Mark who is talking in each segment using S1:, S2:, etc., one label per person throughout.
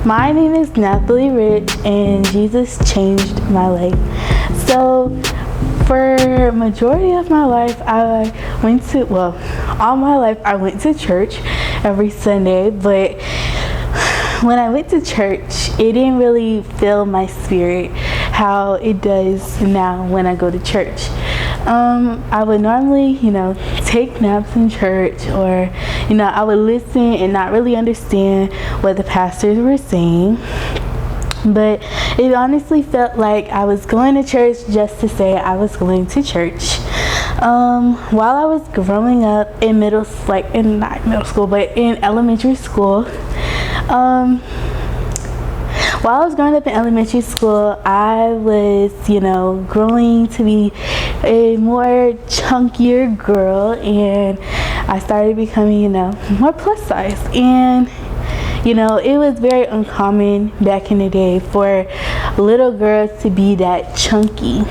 S1: My name is Nathalye Rich, and Jesus changed my life. So, for majority of my life, all my life I went to church every Sunday, but when I went to church, it didn't really fill my spirit how it does now when I go to church. I would normally, take naps in church, or, I would listen and not really understand what the pastors were saying. But it honestly felt like I was going to church just to say I was going to church. While I was growing up in in elementary school, while I was growing up in elementary school, I was, growing to be a more chunkier girl, and I started becoming, more plus size. And, it was very uncommon back in the day for little girls to be that chunky.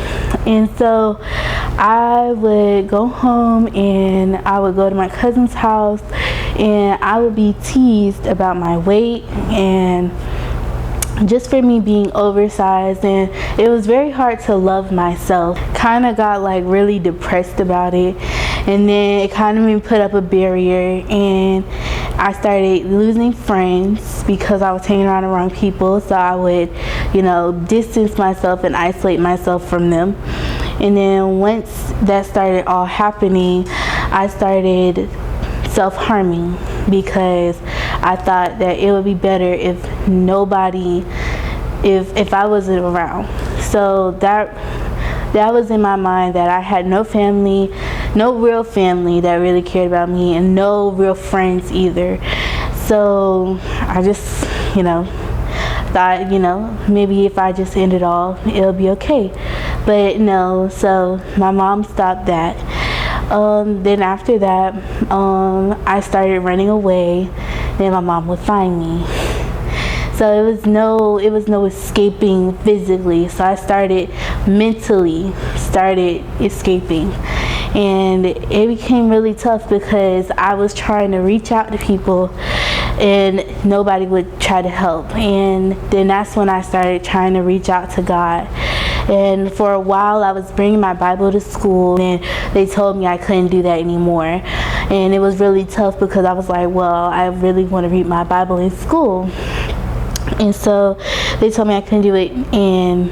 S1: And so I would go home and I would go to my cousin's house, and I would be teased about my weight and just for me being oversized, and it was very hard to love myself. Kind of got really depressed about it, and then it kind of made me put up a barrier, and I started losing friends because I was hanging around the wrong people. So I would distance myself and isolate myself from them. And then once that started all happening, I started self-harming because I thought that it would be better if I wasn't around. So that was in my mind, that I had no family, no real family that really cared about me, and no real friends either. So I just, thought, maybe if I just end it all, it'll be okay. But no, so my mom stopped that. Then after that, I started running away. Then my mom would find me. So it was no escaping physically. So I started mentally escaping. And it became really tough because I was trying to reach out to people and nobody would try to help. And then that's when I started trying to reach out to God. And for a while I was bringing my Bible to school, and they told me I couldn't do that anymore. And it was really tough because I was like, well, I really want to read my Bible in school. And so they told me I couldn't do it, and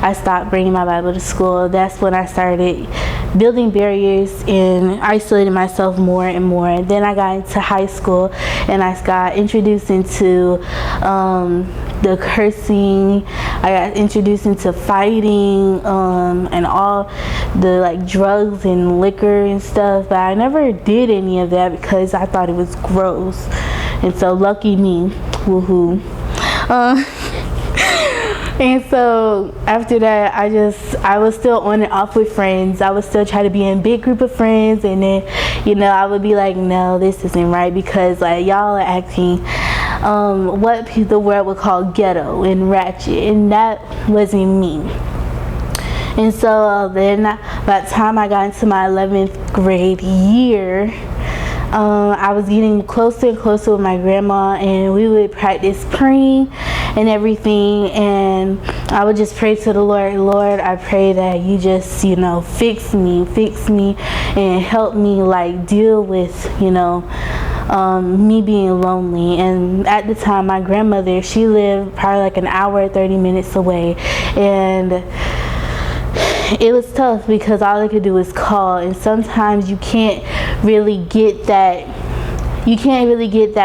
S1: I stopped bringing my Bible to school. That's when I started building barriers and isolating myself more and more. Then I got into high school, and I got introduced into the cursing. I got introduced into fighting and all the drugs and liquor and stuff. But I never did any of that because I thought it was gross. And so lucky me, woohoo. And so after that, I was still on and off with friends. I would still try to be in a big group of friends, and then I would be like, no, this isn't right, because y'all are acting what the world would call ghetto and ratchet, and that wasn't me. And so then by the time I got into my 11th grade year, I was getting closer and closer with my grandma, and we would practice praying and everything, and I would just pray to the Lord, I pray that you just, fix me and help me deal with, me being lonely. And at the time, my grandmother, she lived probably an hour, 30 minutes away, and it was tough because all I could do was call, and sometimes you can't really get that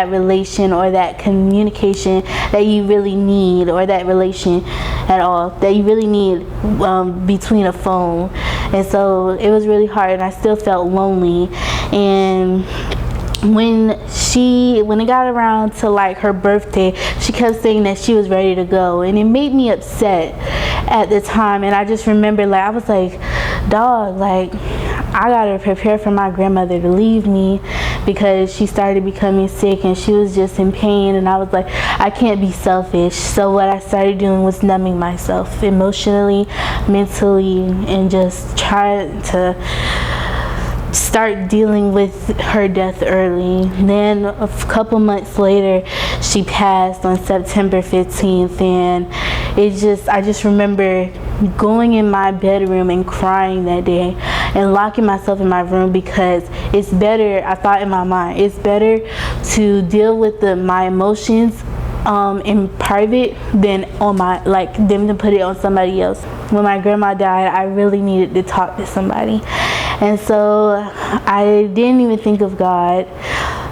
S1: relation or that communication that you really need, or that relation at all that you really need between a phone. And so it was really hard, and I still felt lonely. And when it got around to her birthday, she kept saying that she was ready to go, and it made me upset at the time. And I just remember I was like, dog, I gotta prepare for my grandmother to leave me, because she started becoming sick and she was just in pain. And I was like, I can't be selfish. So what I started doing was numbing myself emotionally, mentally, and just trying to start dealing with her death early. Then a couple months later, she passed on September 15th, and I just remember going in my bedroom and crying that day and locking myself in my room, because it's better, I thought in my mind, it's better to deal with my emotions in private than them to put it on somebody else. When my grandma died, I really needed to talk to somebody, and so I didn't even think of God.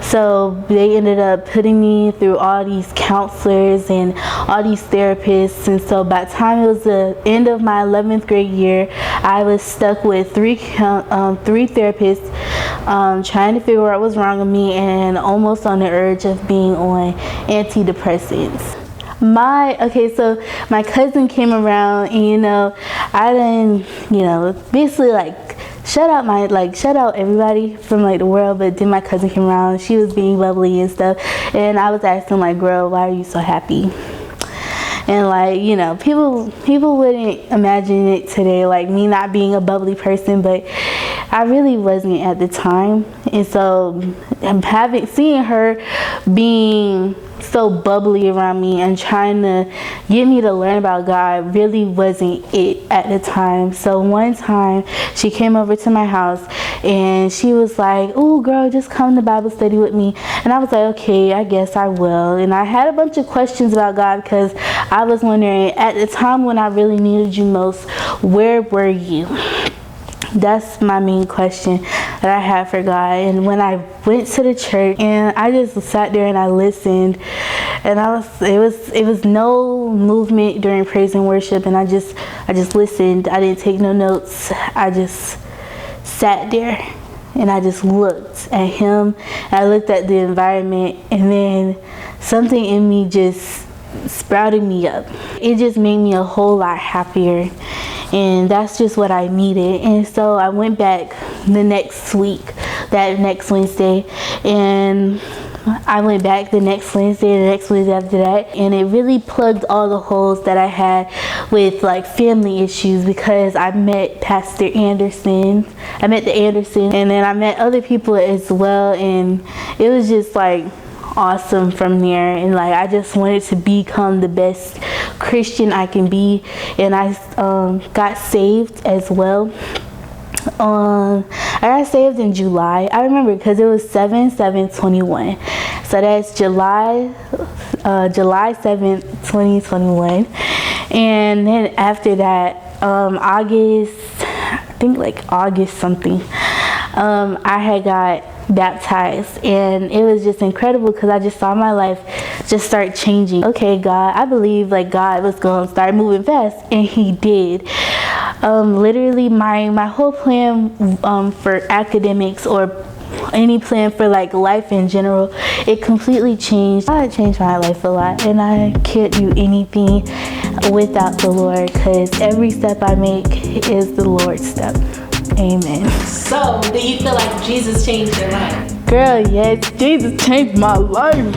S1: So they ended up putting me through all these counselors and all these therapists, and so by the time it was the end of my 11th grade year, I was stuck with three therapists, trying to figure out what's wrong with me, and almost on the urge of being on antidepressants. So my cousin came around, and I didn't, basically shout out everybody from the world, but then my cousin came around, she was being bubbly and stuff, and I was asking girl, why are you so happy? And people wouldn't imagine it today, me not being a bubbly person, but I really wasn't at the time. And so seeing her being so bubbly around me and trying to get me to learn about God really wasn't it at the time. So one time she came over to my house and she was like, "Oh girl, just come to Bible study with me." And I was like, okay, I guess I will. And I had a bunch of questions about God, because I was wondering, at the time when I really needed you most, where were you? That's my main question that I had for God. And when I went to the church and I just sat there and I listened, and it was no movement during praise and worship, and I just listened. I didn't take no notes. I just sat there and I just looked at him. I looked at the environment, and then something in me just sprouted me up. It just made me a whole lot happier. And that's just what I needed. And so I went back the next week, that next Wednesday, and I went back the next Wednesday, the next Wednesday after that, and it really plugged all the holes that I had with family issues, because I met Pastor Anderson. I met the Anderson, and then I met other people as well, and it was just awesome from there. And I just wanted to become the best Christian I can be, and I got saved as well. I got saved in July. I remember because it was 7/7/21, so that's July 7th, 2021. And then after that, August something, I had got baptized, and it was just incredible, because I just saw my life just start changing. Okay, God, I believe God was going to start moving fast, and he did. Literally my whole plan for academics, or any plan for life in general, it completely changed. God changed my life a lot, and I can't do anything without the Lord, because every step I make is the Lord's step. Amen.
S2: So, do you feel like Jesus changed your life?
S1: Girl, yes, Jesus changed my life.